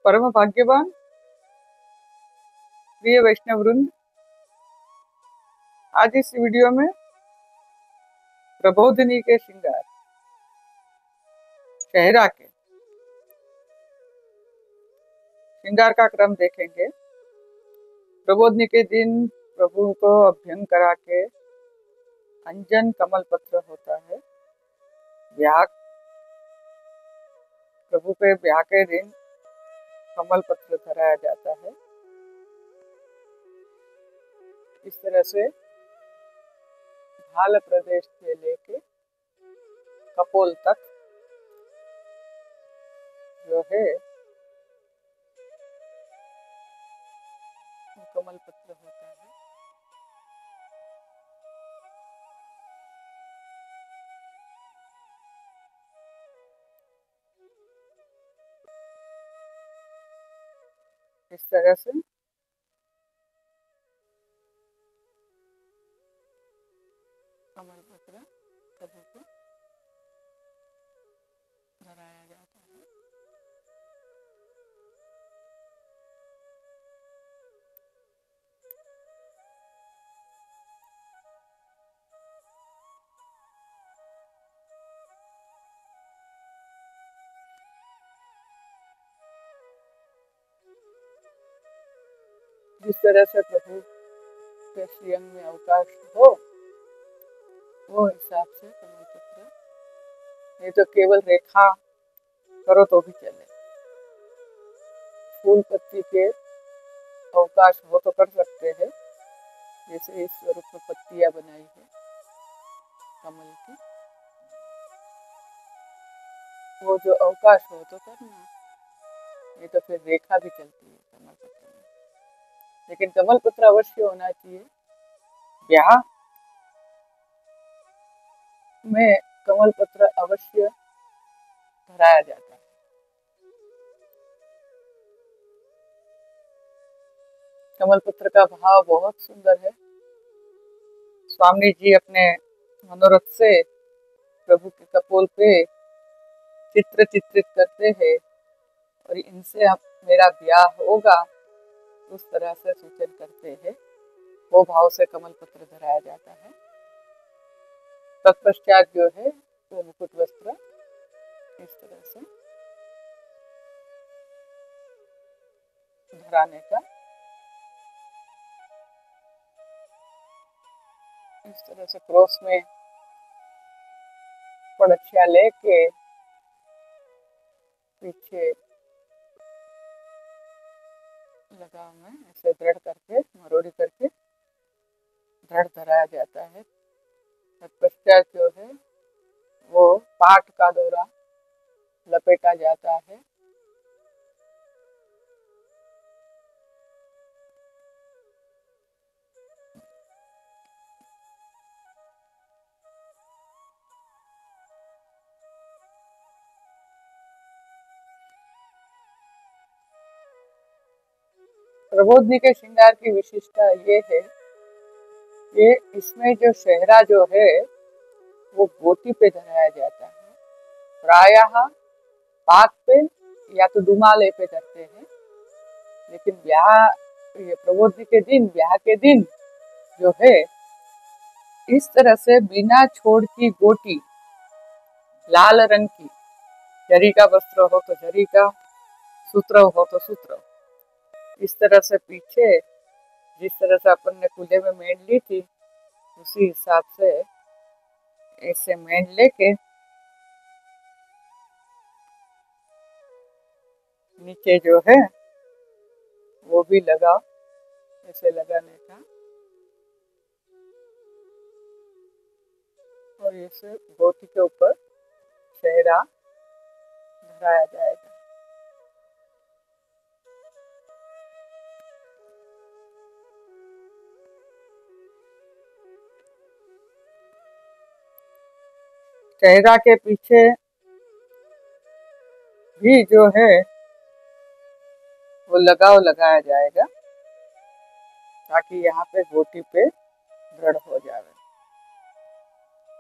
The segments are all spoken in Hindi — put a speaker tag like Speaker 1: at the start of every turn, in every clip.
Speaker 1: परम भाग्यवान प्रिय वैष्णव वृंद, आज इस वीडियो में प्रबोधिनी के श्रृंगार चेहरा के श्रृंगार का क्रम देखेंगे। प्रबोधिनी के दिन प्रभु को अभ्यंग करा के अंजन कमल पत्र होता है। ब्याह प्रभु के ब्याह के दिन कमल पत्र धराया जाता है। इस तरह से भाल प्रदेश से लेके कपोल तक जो है कमल पत्र होता है। इस तरह से कमल पत्र प्रभु को धराया जाता है। जिस तरह से प्रभु के श्रीअंग में अवकाश हो वो हिसाब से कमल पत्र, नहीं तो केवल रेखा करो तो भी चले। फूल पत्ती के अवकाश हो तो कर सकते हैं, जैसे इस स्वरूप में पत्तियां बनाई है कमल की, वो जो अवकाश हो तो करना, नहीं तो फिर रेखा भी चलती है कमल पत्र में। लेकिन कमल पत्र अवश्य होना चाहिए। ब्याह में कमल पत्र अवश्य धराया जाता है। कमल पत्र का भाव बहुत सुंदर है। स्वामी जी अपने मनोरथ से प्रभु के कपोल पे चित्र चित्रित करते हैं और इनसे अब मेरा ब्याह होगा उस तरह से सूचन करते हैं। वो भाव से कमल पत्र धराया जाता है। तत्पश्चात जो है वो मुकुट वस्त्र इस तरह से धराने का, इस तरह से क्रॉस में पड़छिया लेके पीछे लगाव में ऐसे दृढ़ करके मरोड़ी करके दृढ़ धराया जाता है। तत्पश्चात जो है वो पाट का दौरा लपेटा जाता है। प्रबोधिनी के श्रृंगार की विशिष्टता ये है कि इसमें जो सेहरा जो है वो गोटी पे धराया जाता है। प्रायः पाक पे या तो दुमाले पे धरते हैं, लेकिन ब्याह ये प्रबोधिनी के दिन ब्याह के दिन जो है इस तरह से बिना छोड़ की गोटी, लाल रंग की, जरी का वस्त्र हो तो जरी का, सूत्र हो तो सूत्र, इस तरह से पीछे जिस तरह से अपन ने कूल्हे में मेन ली थी उसी हिसाब से ऐसे मेन लेके नीचे जो है वो भी लगाओ, ऐसे लगाने का, और इसे गोटी के ऊपर सेहरा धराया जाएगा। सेहरा के पीछे भी जो है वो लगाव लगाया जाएगा ताकि यहाँ पे गोटी पे दृढ़ हो जाए।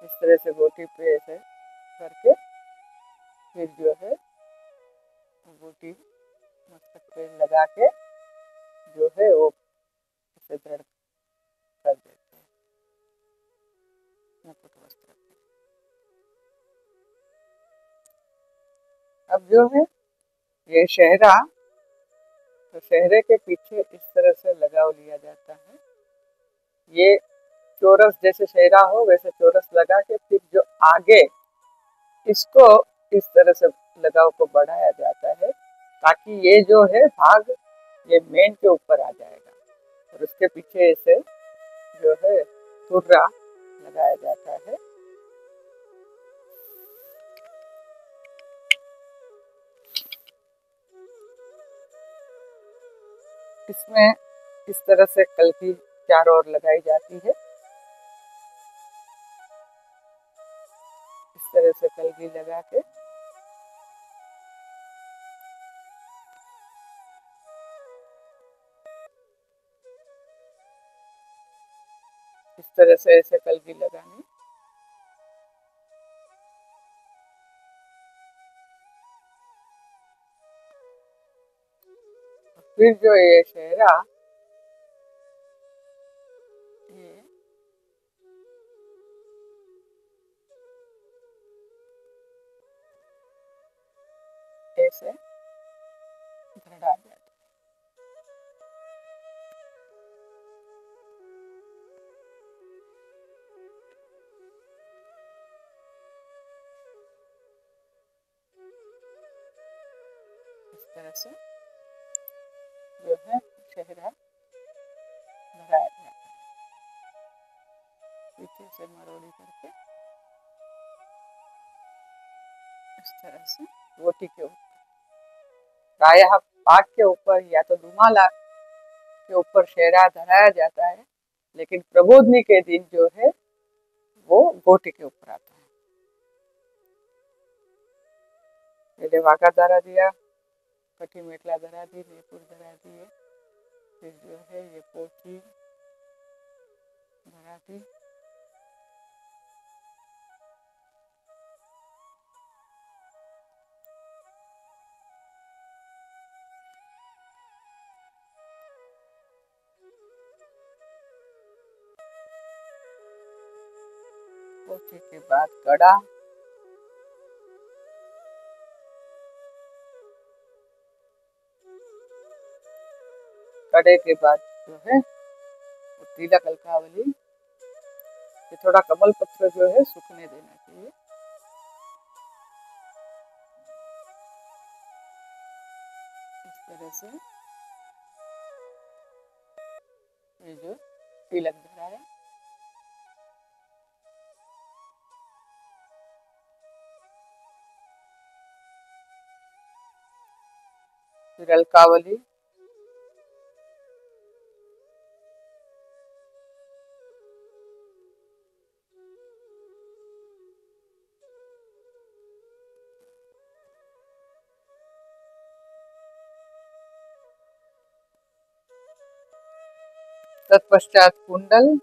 Speaker 1: इस तरह से गोटी पे ऐसे करके फिर जो है गोटी मस्तक पे लगा के जो है वो इसे दृढ़ कर देते हैं मुकुट वस्त्र पे। अब जो है ये शहरा, तो शहरे के पीछे इस तरह से लगाव लिया जाता है। ये चोरस जैसे शहरा हो वैसे चोरस लगा के फिर जो आगे इसको इस तरह से लगाव को बढ़ाया जाता है ताकि ये जो है भाग ये मेन के ऊपर आ जाएगा और उसके पीछे इसे जो है तुर्रा लगाया जाता है। इसमें इस तरह से कल्की चारों ओर लगाई जाती है। इस तरह से कल्की लगा के इस तरह से ऐसे कल्की लगानी। फिर जो ये शहरा ये ऐसे दृढ़ आ जाता है। इस तरह से जो है शहरा लगाया जाता है पीछे से मरोड़ी करके इस तरह से रोटी के ऊपर, प्रायः पाग के ऊपर या तो दुमाला के ऊपर शहरा धराया जाता है, लेकिन प्रबोधनी के दिन जो है वो गोटी के ऊपर आता है। पहले वाका धरा दिया, कठी मेटला धरा दी, नेपुर धरा दिए, फिर जो है ये पोची धरा दी, पोची के बाद कड़ा, कड़े के बाद जो है तिलक अलकावली, ये थोड़ा कमल पत्र जो है सूखने देना चाहिए। इस तरह से ये जो तिलक धरा है फिर अलकावली, तत्पश्चात कुंडल,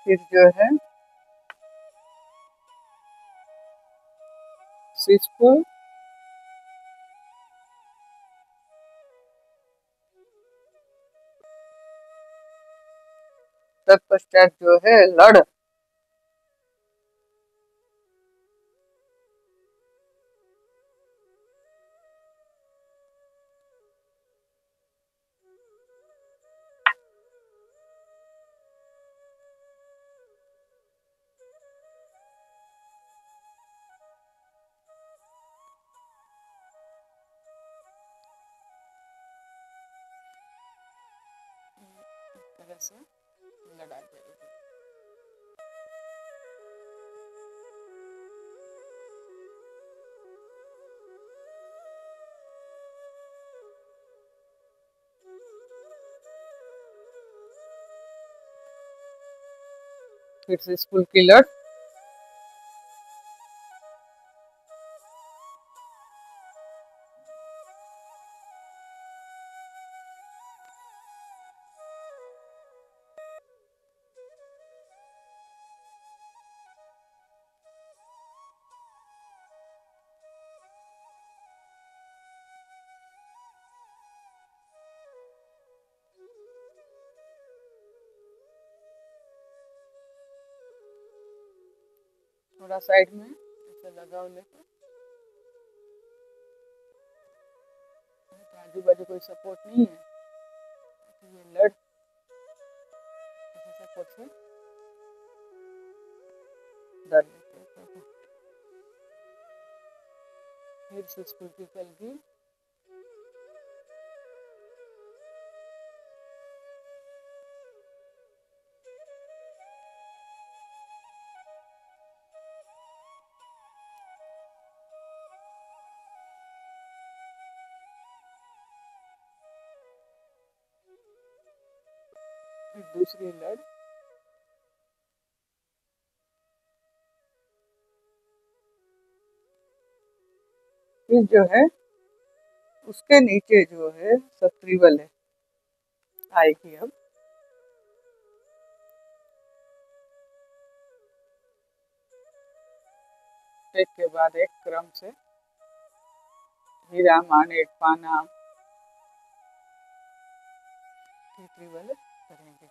Speaker 1: फिर जो है स्विचफुल, तत्पश्चात जो है लड़, तरह से लड़ा जाएगी। फिर से स्कूल की लड़, थोड़ा साइड में ऐसे लगाओ लेकर, तो आजू बाजू कोई सपोर्ट नहीं है तो ये लड़ ऐसे सपोर्ट से धर लेते हैं। फिर सिस्टम की कलगी फिर दूसरी लड़, फिर जो है उसके नीचे जो है सब ट्रिबल है आएगी। अब एक के बाद एक क्रम से हीरा माणिक पाना ट्रिबल करेंगे।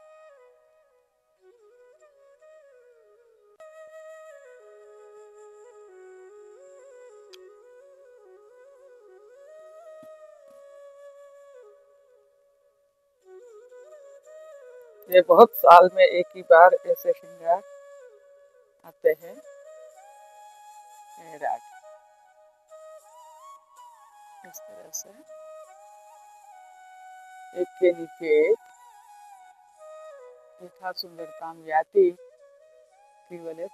Speaker 1: ये बहुत साल में एक ही बार ऐसे श्रृंगार आते हैं। राग इस तरह से एक के नीचे यथा सुंदरताम याति त्रिवले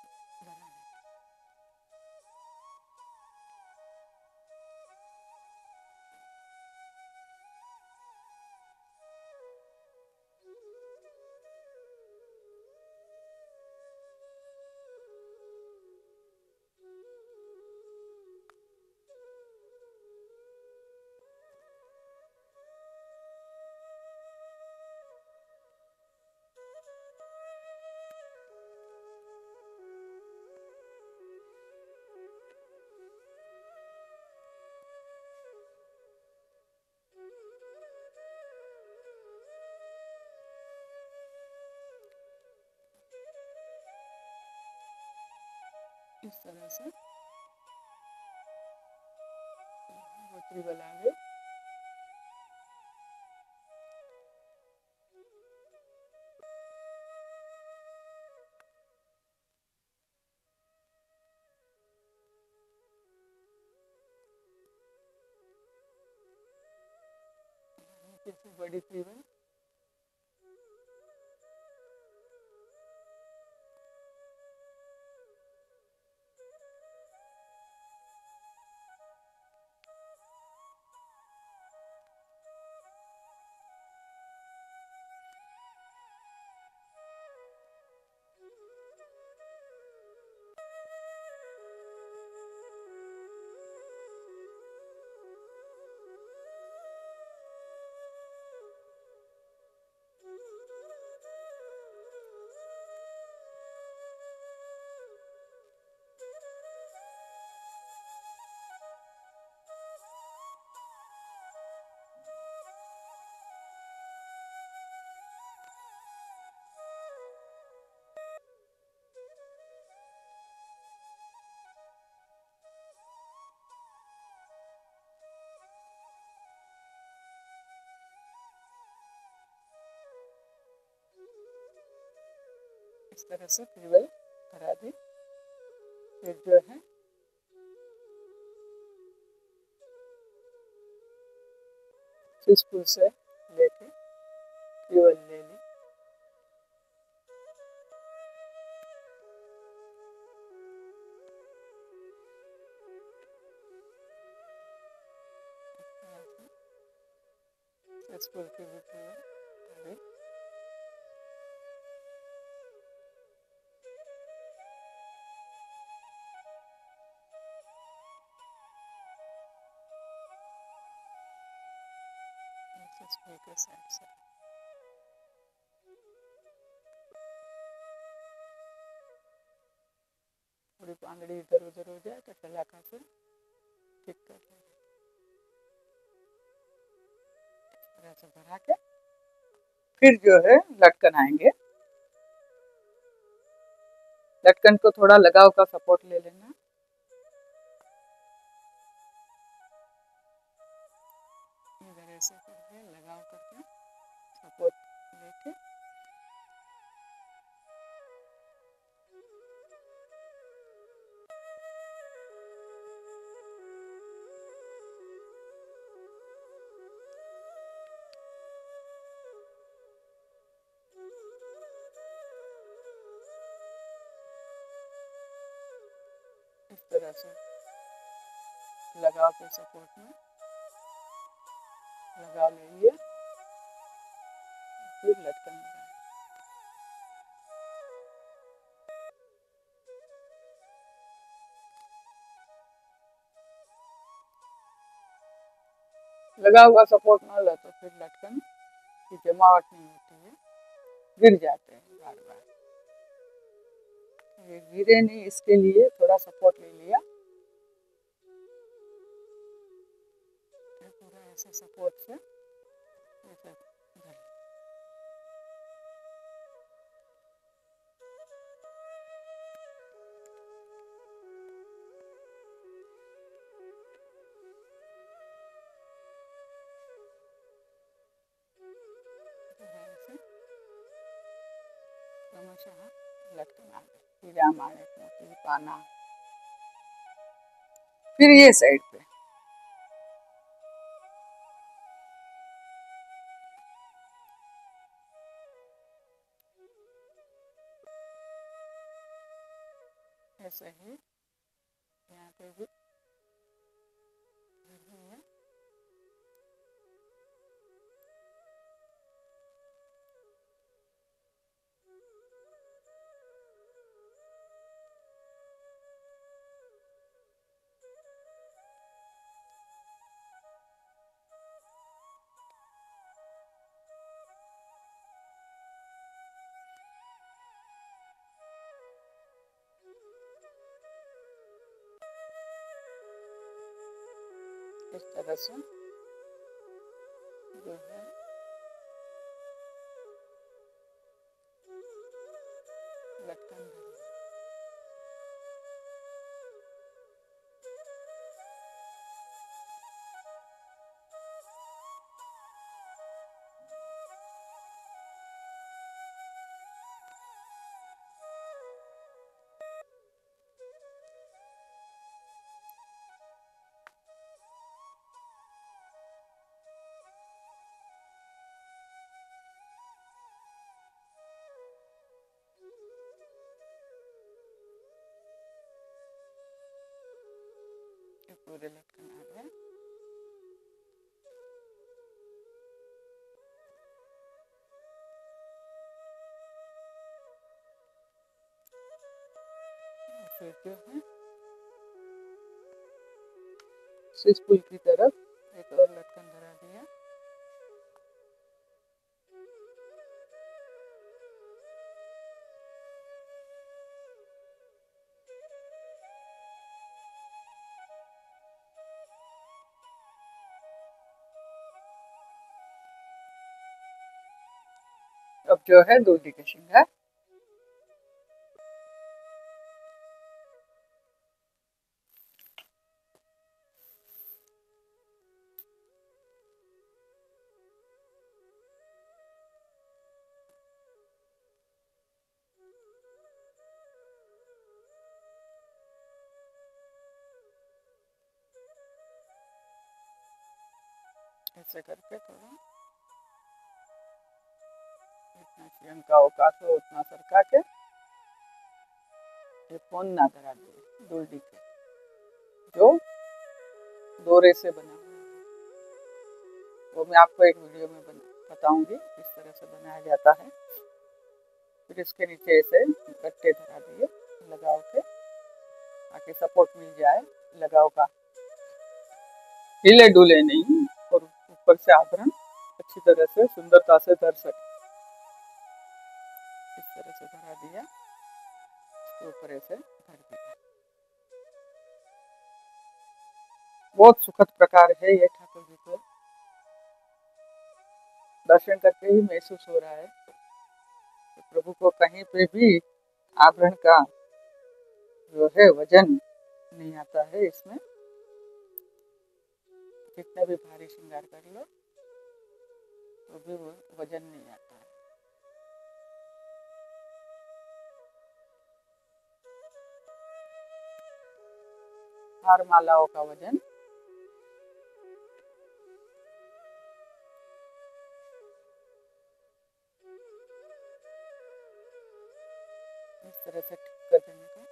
Speaker 1: इस तरह से वो त्रिबल आगे। नीचे से बड़ी त्रिबल, इस तरह से त्रिबल करा दी। फिर जो है सिस्पुल से लेके त्रिबल ले ली। सिस्पुल की भी त्रिबल के साइड से थोड़ी पांगड़ी इधर उधर हो जाए तो सलाखा से ठीक कर लेंगे। ऐसे भरा के फिर जो है लटकन आएंगे। लटकन को थोड़ा लगाव का सपोर्ट ले लेना। इधर ऐसे करके लगाव करके सपोर्ट लेके इस तरह से लगाव के सपोर्ट में लगा लीजिए, फिर लटकन लगाए। लगा हुआ सपोर्ट ना लो तो फिर लटकन की जमावट नहीं होती है, गिर जाते हैं बार बार। ये गिरे नहीं इसके लिए थोड़ा सपोर्ट ले लिया, पूरा ऐसे सपोर्ट से ऐसे धर। क्रमशः लटकन आ गए, हीरा माणिक मोती पाना। फिर ये साइड पे ऐसे ही यहाँ पे भी है। इस तरह से जो है लटकन धरी। पूरे लटकन आ गए। फिर जो है स्विच पुल की तरफ एक और लटकन धरा दिया। अब जो है दूल्हे के श्रृंगार। ऐसे करके थोड़ा जितना श्रृंग का अवकाश हो उतना सरका के ये फोन ना धरा दिए दूल्हे के, जो दोरे से बना हुआ है। वो मैं आपको एक वीडियो में बताऊंगी किस तरह से बनाया जाता है। फिर इसके नीचे ऐसे गट्टे धरा दिए लगाव के, ताकि सपोर्ट मिल जाए लगाव का, हिले डुले नहीं, और ऊपर से आभरण अच्छी तरह से सुंदरता से धर सके। इस तरह से धरा दिया, इसके ऊपर ऐसे धर दिया। बहुत सुखद प्रकार है ये, ठाकुर जी को दर्शन करके ही महसूस हो रहा है तो प्रभु को कहीं पे भी आभरण का जो है वजन नहीं आता है इसमें। कितना भी भारी श्रृंगार कर लो तो भी वो वजन नहीं आता है। हार मालाओं का वजन इस तरह से ठीक कर देने का।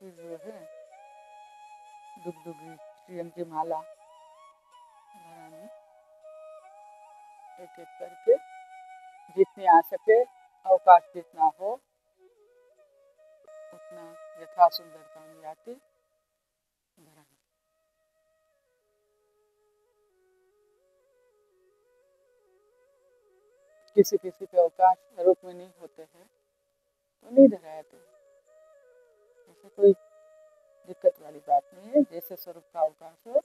Speaker 1: फिर जो है दुगदुगी श्रीयम की माला बनानी, एक एक करके जितनी आ सके, अवकाश जितना हो उतना यथा सुंदरता में आती भरानी। किसी किसी के अवकाश रूप में नहीं होते हैं तो नहीं धराते, ऐसे कोई दिक्कत वाली बात नहीं है। जैसे स्वरूप का अवकाश हो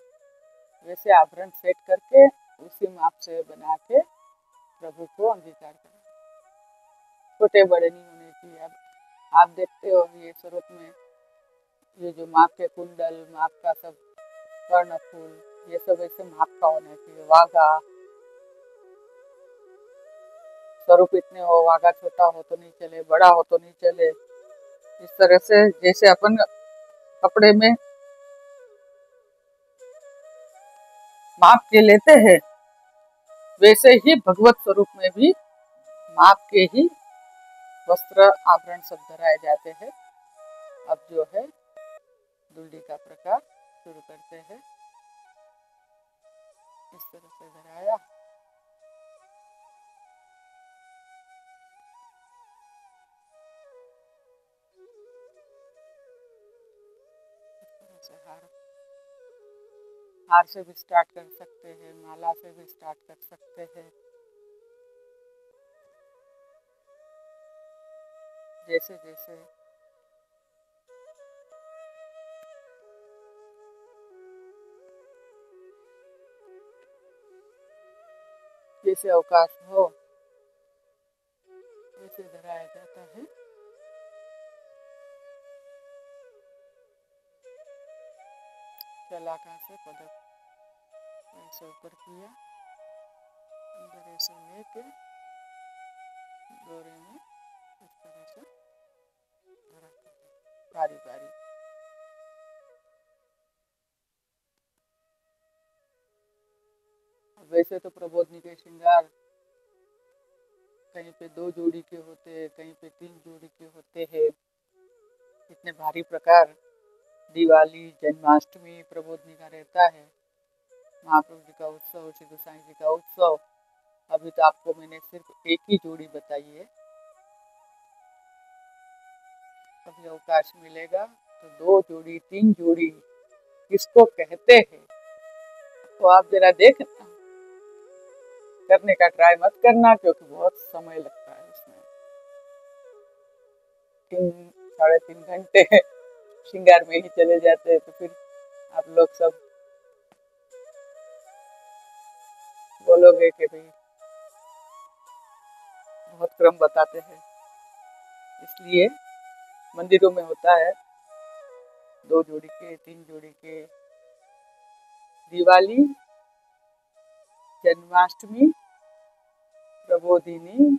Speaker 1: वैसे आभरण सेट करके उसी माप से बना के प्रभु को अंगीकार करें। छोटे बड़े नहीं होने चाहिए। अब आप देखते हो ये स्वरूप में ये जो माप के कुंडल, माप का सब कर्णफूल, ये सब ऐसे माप का होना चाहिए। वाघा स्वरूप इतने हो, वाघा छोटा हो तो नहीं चले, बड़ा हो तो नहीं चले। इस तरह से जैसे अपन कपड़े में माप के लेते हैं वैसे ही भगवत स्वरूप में भी माप के ही वस्त्र आभरण सब धराए जाते हैं। अब जो है दुल्डी का प्रकार शुरू करते हैं। इस तरह से धराया, इस तरह से हार से भी स्टार्ट कर सकते हैं, माला से भी स्टार्ट कर सकते हैं। जैसे जैसे जैसे अवकाश हो वैसे धराया जाता है। शलाका से पदक ऐसे ऊपर किया, अंदर ऐसे लेके डोरे में इस तरह से धराते हैं बारी बारी। वैसे तो प्रबोधनी के श्रृंगार कहीं पे 2 जोड़ी के होते हैं, कहीं पे 3 जोड़ी के होते हैं। इतने भारी प्रकार दिवाली, जन्माष्टमी, प्रबोधनी का रहता है, महाप्रभु जी का उत्सव, श्री गोसाई जी का उत्सव। अभी तो आपको मैंने सिर्फ एक ही जोड़ी बताई है। कभी अवकाश मिलेगा तो 2 जोड़ी, 3 जोड़ी किसको कहते हैं तो आप जरा देखना, करने का ट्राई मत करना क्योंकि बहुत समय लगता है इसमें। 3-3.5 घंटे श्रृंगार में ही चले जाते हैं। तो फिर आप लोग सब बोलोगे कि भाई बहुत क्रम बताते हैं। इसलिए मंदिरों में होता है 2 जोड़ी के, 3 जोड़ी के। दिवाली, जन्माष्टमी, प्रबोधिनी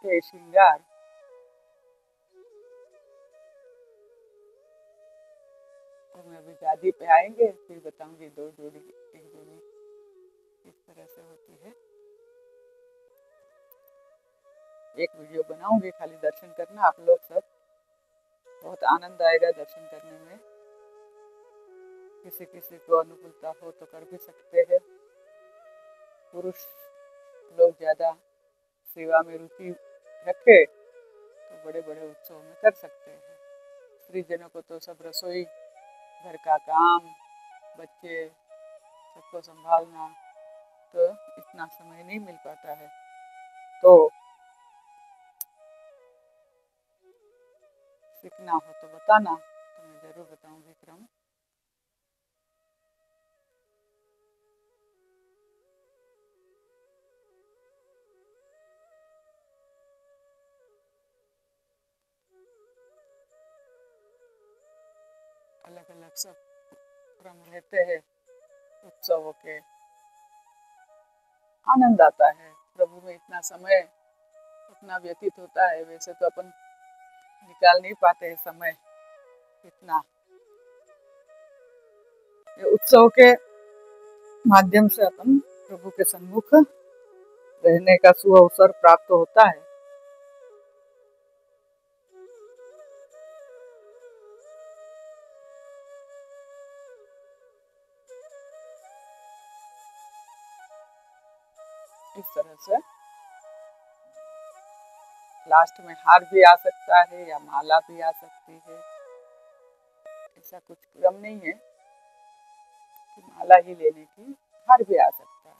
Speaker 1: के श्रृंगार तो मैं अभी शादी पे आएंगे फिर बताऊंगी 2 जोड़ी, 1 जोड़ी किस तरह से होती है। एक वीडियो बनाऊंगी, खाली दर्शन करना आप लोग सब, बहुत आनंद आएगा दर्शन करने में। किसी किसी को अनुकूलता हो तो कर भी सकते हैं। पुरुष लोग ज्यादा सेवा में रुचि रखे तो बड़े बड़े उत्सव में कर सकते हैं। स्त्री जनों को तो सब रसोई, घर का काम, बच्चे सबको संभालना, तो इतना समय नहीं मिल पाता है। तो सीखना हो तो बताना, तो मैं जरूर बताऊंगी क्रम। अलग अलग सब क्रम रहते हैं उत्सवों के। आनंद आता है प्रभु में, इतना समय अपना व्यतीत होता है। वैसे तो अपन निकाल नहीं पाते हैं समय इतना। ये उत्सव के माध्यम से अपन प्रभु के सम्मुख रहने का सुअवसर प्राप्त होता है। इस तरह से लास्ट में हार भी आ सकता है या माला भी आ सकती है। ऐसा कुछ क्रम नहीं है कि माला ही लेने की, हार भी आ सकता है।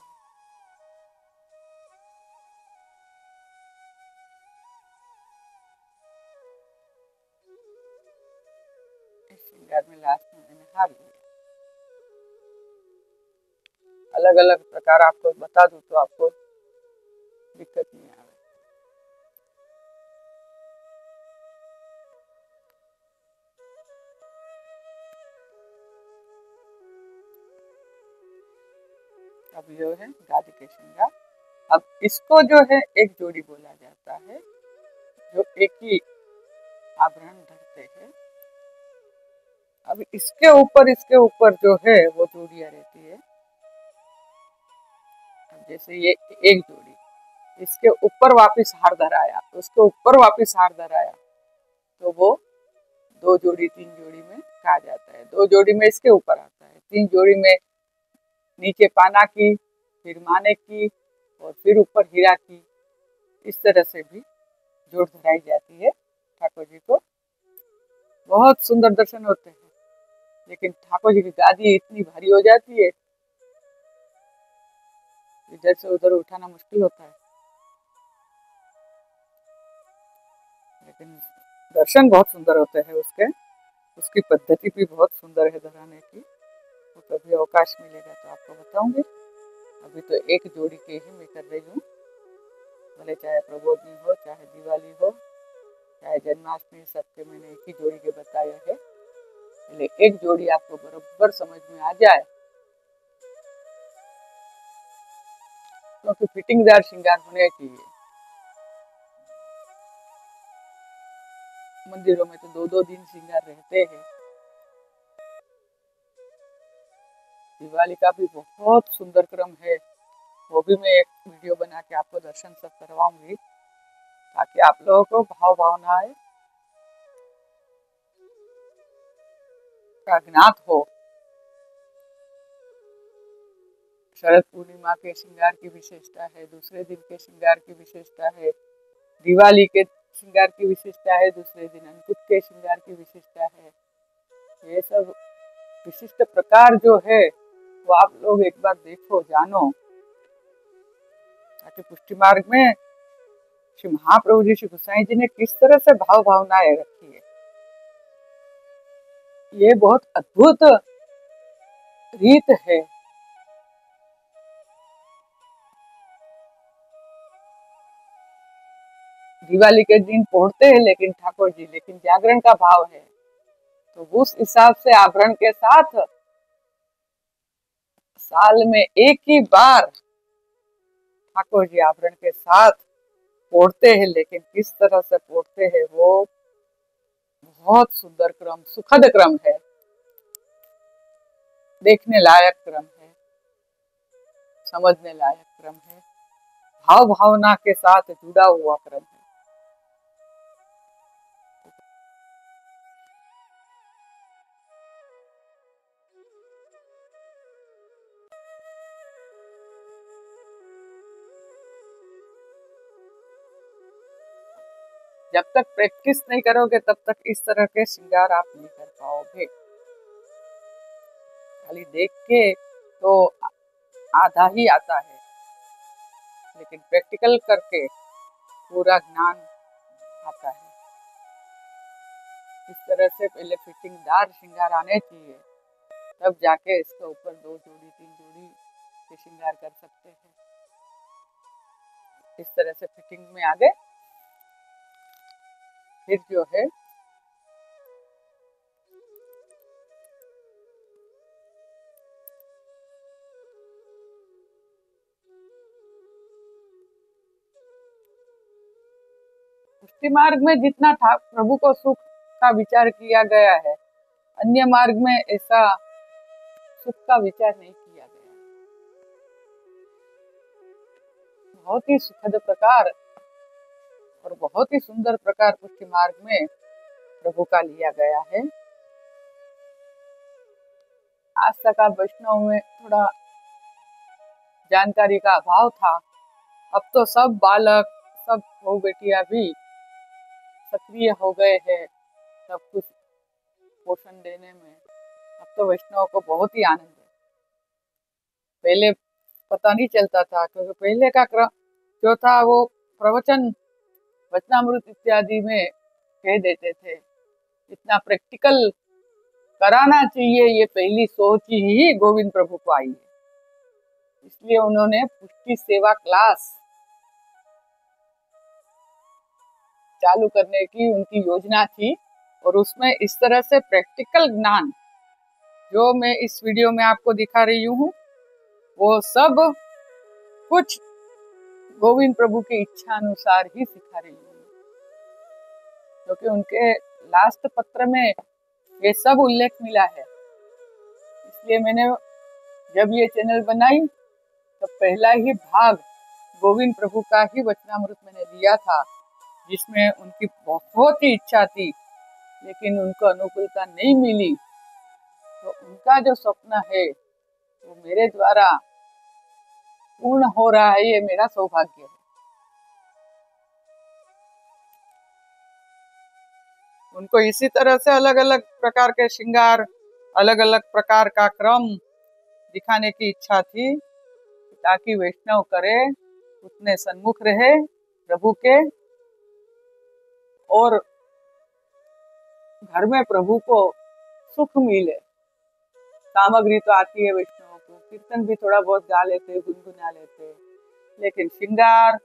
Speaker 1: इस श्रृंगार में लास्ट में मैंने हार लिया। अलग अलग प्रकार आपको बता दूं तो आपको दिक्कत नहीं आए। अब ये है गादी के श्रृंगार। अब इसको जो है एक जोड़ी बोला जाता है, जो एक ही आभरण धरते हैं। अब इसके ऊपर जो है वो जोड़ियां रहती है। अब जैसे ये एक जोड़ी, इसके ऊपर वापिस हार धराया, उसके ऊपर वापिस हार धराया, तो वो 2 जोड़ी 3 जोड़ी में कहा जाता है। 2 जोड़ी में इसके ऊपर आता है, 3 जोड़ी में नीचे पाना की, फिर माने की, और फिर ऊपर हीरा की। इस तरह से भी जोड़ धराई जाती है ठाकुर जी को। बहुत सुंदर दर्शन होते हैं, लेकिन ठाकुर जी की गादी इतनी भारी हो जाती है, इधर से उधर उठाना मुश्किल होता है। लेकिन दर्शन बहुत सुंदर होते हैं उसके, उसकी पद्धति भी बहुत सुंदर है धराने की। तो कभी अवकाश मिलेगा तो आपको बताऊंगी। अभी तो एक जोड़ी के ही मैं कर रही हूँ, भले चाहे प्रबोधनी हो, चाहे दिवाली हो, चाहे जन्माष्टमी, सबके मैंने एक ही जोड़ी के बताया है। लेकिन एक जोड़ी आपको बराबर समझ में आ जाए, क्योंकि फिटिंगदार श्रृंगार होने चाहिए। मंदिरों में तो 2-2 दिन श्रृंगार रहते हैं। दिवाली का भी बहुत सुंदर क्रम है, वो भी मैं एक वीडियो बना के आपको दर्शन सब करवाऊंगी, ताकि आप लोगों को भाव भावनाएं का ज्ञात हो। शरद पूर्णिमा के श्रृंगार की विशेषता है, दूसरे दिन के श्रृंगार की विशेषता है, दिवाली के श्रृंगार की विशेषता है, दूसरे दिन अंकुट के श्रृंगार की विशेषता है। ये सब विशिष्ट प्रकार जो है वो आप लोग एक बार देखो, जानो, ताकि पुष्टि मार्ग में श्री महाप्रभु जी, श्री गोसाई जी ने किस तरह से भाव भावनाएं रखी है। ये बहुत अद्भुत रीत है। दिवाली के दिन पढ़ते हैं लेकिन ठाकुर जी, लेकिन जागरण का भाव है, तो उस हिसाब से आभरण के साथ साल में एक ही बार ठाकुर जी आभरण के साथ पढ़ते हैं। लेकिन किस तरह से पढ़ते हैं वो बहुत सुंदर क्रम, सुखद क्रम है, देखने लायक क्रम है, समझने लायक क्रम है, भाव भावना के साथ जुड़ा हुआ क्रम है। जब तक प्रैक्टिस नहीं करोगे तब तक इस तरह के श्रृंगार आप नहीं कर पाओगे। खाली देख के तो आधा ही आता है, लेकिन प्रैक्टिकल करके पूरा ज्ञान आता है। इस तरह से पहले फिटिंगदार श्रृंगार आने चाहिए, तब जाके इसके ऊपर 2 जोड़ी 3 जोड़ी के श्रृंगार कर सकते हैं। इस तरह से फिटिंग में आ गए, फिर जो है पुष्टि मार्ग में जितना प्रभु को सुख का विचार किया गया है, अन्य मार्ग में ऐसा सुख का विचार नहीं किया गया। बहुत ही सुखद प्रकार और बहुत ही सुंदर प्रकार पुष्टि मार्ग में प्रभु का लिया गया है। आज तक आप वैष्णव में थोड़ा जानकारी का अभाव था, अब तो सब बालक, सब बहू बेटियां भी सक्रिय हो गए हैं सब कुछ पोषण देने में। अब तो वैष्णव को बहुत ही आनंद है। पहले पता नहीं चलता था, क्योंकि पहले का क्रम जो था वो प्रवचन वचनामृत इत्यादि में कह देते थे। इतना प्रैक्टिकल कराना चाहिए, ये पहली सोच ही गोविंद प्रभु को आई है। इसलिए उन्होंने पुष्टि सेवा क्लास चालू करने की उनकी योजना थी, और उसमें इस तरह से प्रैक्टिकल ज्ञान जो मैं इस वीडियो में आपको दिखा रही हूँ, वो सब कुछ गोविंद प्रभु की इच्छा अनुसार ही सिखा रही हूँ, क्योंकि उनके लास्ट पत्र में ये सब उल्लेख मिला है। इसलिए मैंने जब ये चैनल बनाई तो पहला ही भाग गोविंद प्रभु का ही वचनामृत मैंने लिया था, जिसमें उनकी बहुत ही इच्छा थी लेकिन उनको अनुकूलता नहीं मिली। तो उनका जो स्वप्न है वो मेरे द्वारा पूर्ण हो रहा है, ये मेरा सौभाग्य है। उनको इसी तरह से अलग अलग प्रकार के श्रृंगार, अलग अलग प्रकार का क्रम दिखाने की इच्छा थी, ताकि वैष्णव करे उतने सन्मुख रहे प्रभु के, और घर में प्रभु को सुख मिले। सामग्री तो आती है वैष्णव को, कीर्तन भी थोड़ा बहुत गा लेते, गुनगुना लेते, लेकिन श्रृंगार,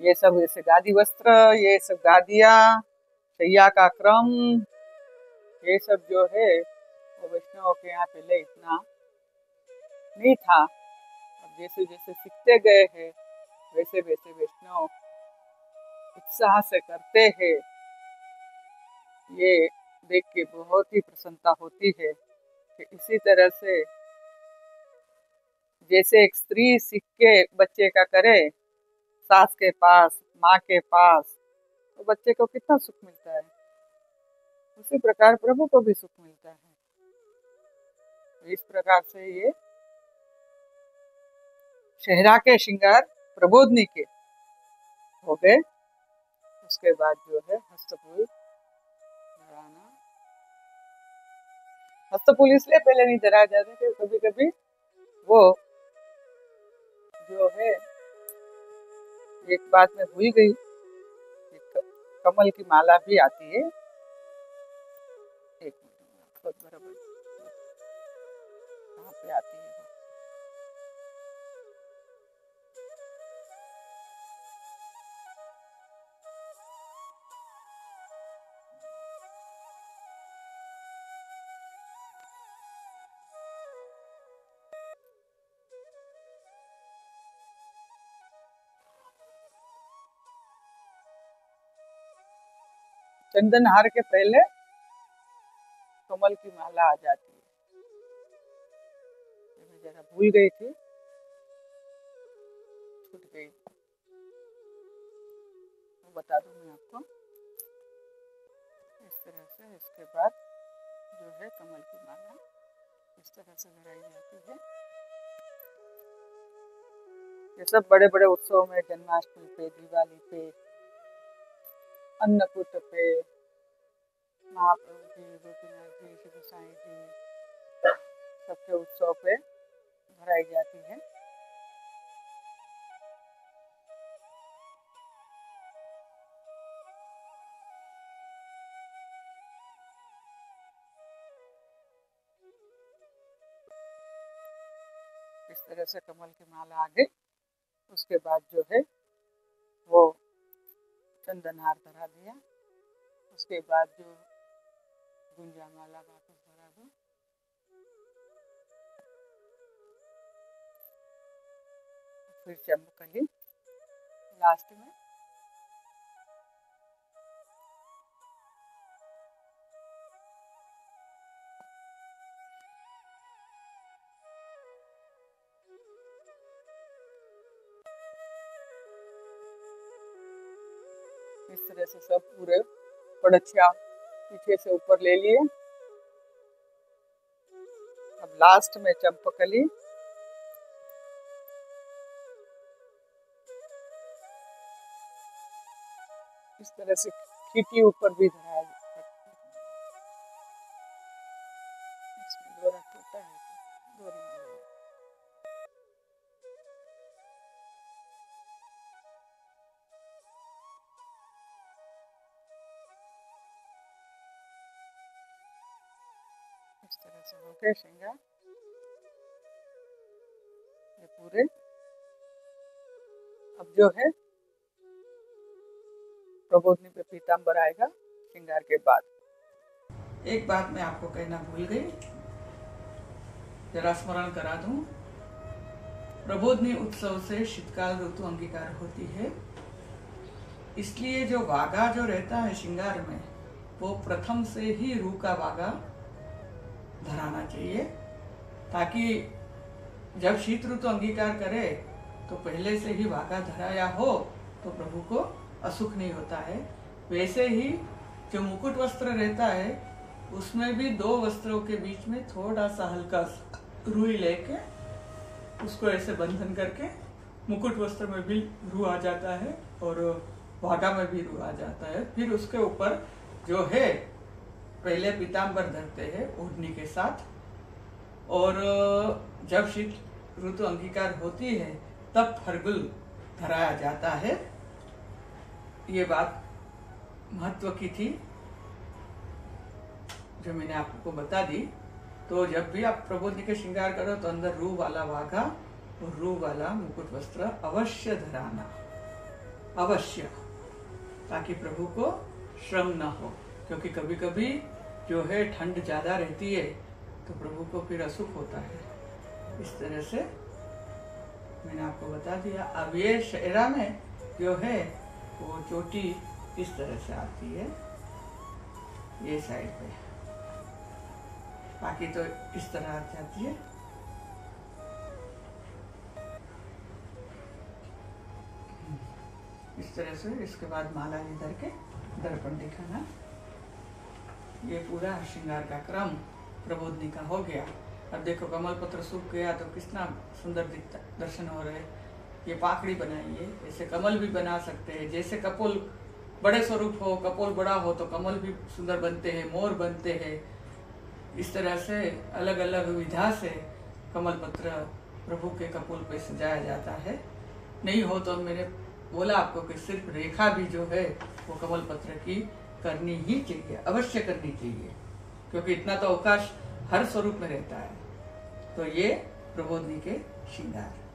Speaker 1: ये सब ऐसे गादी वस्त्र, ये सब गादियाँ, शैया का क्रम, ये सब जो है वो वैष्णव के यहाँ पहले इतना नहीं था। अब जैसे जैसे सीखते गए हैं वैसे वैसे वैष्णव उत्साह से करते हैं। ये देख के बहुत ही प्रसन्नता होती है कि इसी तरह से जैसे एक स्त्री सीख के बच्चे का करे सास के पास, माँ के पास, तो बच्चे को कितना सुख मिलता है, उसी प्रकार प्रभु को भी सुख मिलता है। इस प्रकार से ये शहरा के श्रृंगार प्रबोधनी के हो गए। उसके बाद जो है हस्तफूल धराना, हस्तफूल इसलिए पहले नहीं धराया जाते थे, कभी कभी वो जो है एक बात में भूल गई, कमल की माला भी आती है। एक मिनट, बराबर कहाँ पे आती है? चंदन हार के पहले कमल की माला आ जाती है। मैं जरा भूल गई थी, छूट गई, तो बता दूं मैं आपको। इस तरह से इसके बाद जो है कमल की माला इस तरह से लगाई जाती है। ये सब बड़े बड़े उत्सव में, जन्माष्टमी पे, दिवाली पे, अन्नकूट पे, महाप्रभु जी, गोपीनाथ जी, श्री गोसाई जी, सबके उत्सव पे भराई जाती है। इस तरह से कमल की माला आ गई। उसके बाद जो है वो चंदन हार धरा दिया। उसके बाद जो गुंजा माला वापस भरा दो। फिर चंपकली लास्ट में इस तरह से सब पूरे पड़छिया पीछे से ऊपर ले लिए। अब लास्ट में चंपकली, इस तरह से खीटी ऊपर भी धराया जाता है। इसमें डोरा टूटा है, डोरी में इस तरह से हो गए श्रृंगार ये पूरे। अब जो है प्रबोधनी पे पीताम्बर आएगा श्रृंगार के बाद। एक बात मैं आपको कहना भूल गई, जरा स्मरण करा दूं। प्रबोधनी उत्सव से शीतकाल ऋतु अंगीकार होती है, इसलिए जो वागा जो रहता है श्रृंगार में वो प्रथम से ही रू का वागा धराना चाहिए, ताकि जब शीत ऋतु अंगीकार करे तो पहले से ही वागा धराया हो तो प्रभु को असुख नहीं होता है। वैसे ही जो मुकुट वस्त्र रहता है उसमें भी दो वस्त्रों के बीच में थोड़ा सा हल्का रुई लेके उसको ऐसे बंधन करके मुकुट वस्त्र में भी रू आ जाता है और वागा में भी रू आ जाता है। फिर उसके ऊपर जो है पहले पीताम्बर धरते हैं ओढ़नी के साथ, और जब शीत ऋतु अंगीकार होती है तब फरगुल धराया जाता है। ये बात महत्व की थी जो मैंने आपको बता दी। तो जब भी आप प्रबोधनी के श्रृंगार करो तो अंदर रू वाला वाघा और रू वाला मुकुट वस्त्र अवश्य धराना, अवश्य, ताकि प्रभु को श्रम न हो। क्योंकि कभी कभी जो है ठंड ज्यादा रहती है तो प्रभु को फिर असुख होता है। इस तरह से मैंने आपको बता दिया। अब ये शेरा में जो है वो चोटी इस तरह से आती है ये साइड पे, बाकी तो इस तरह आ जाती है। इस तरह से इसके बाद माला इधर के दर्पण दिखाना। ये पूरा श्रृंगार का क्रम प्रबोधनी का हो गया। अब देखो कमल पत्र सूख गया तो कितना सुंदर दिखता, दर्शन हो रहे। ये पाकड़ी बनाइए, ऐसे कमल भी बना सकते हैं। जैसे कपोल बड़े स्वरूप हो, कपोल बड़ा हो तो कमल भी सुंदर बनते हैं, मोर बनते हैं। इस तरह से अलग अलग विधा से कमल पत्र प्रभु के कपोल पे सजाया जाता है। नहीं हो तो मैंने बोला आपको कि सिर्फ रेखा भी जो है वो कमल पत्र की करनी ही चाहिए, अवश्य करनी चाहिए, क्योंकि इतना तो अवकाश हर स्वरूप में रहता है। तो ये प्रबोधनी के श्रृंगार।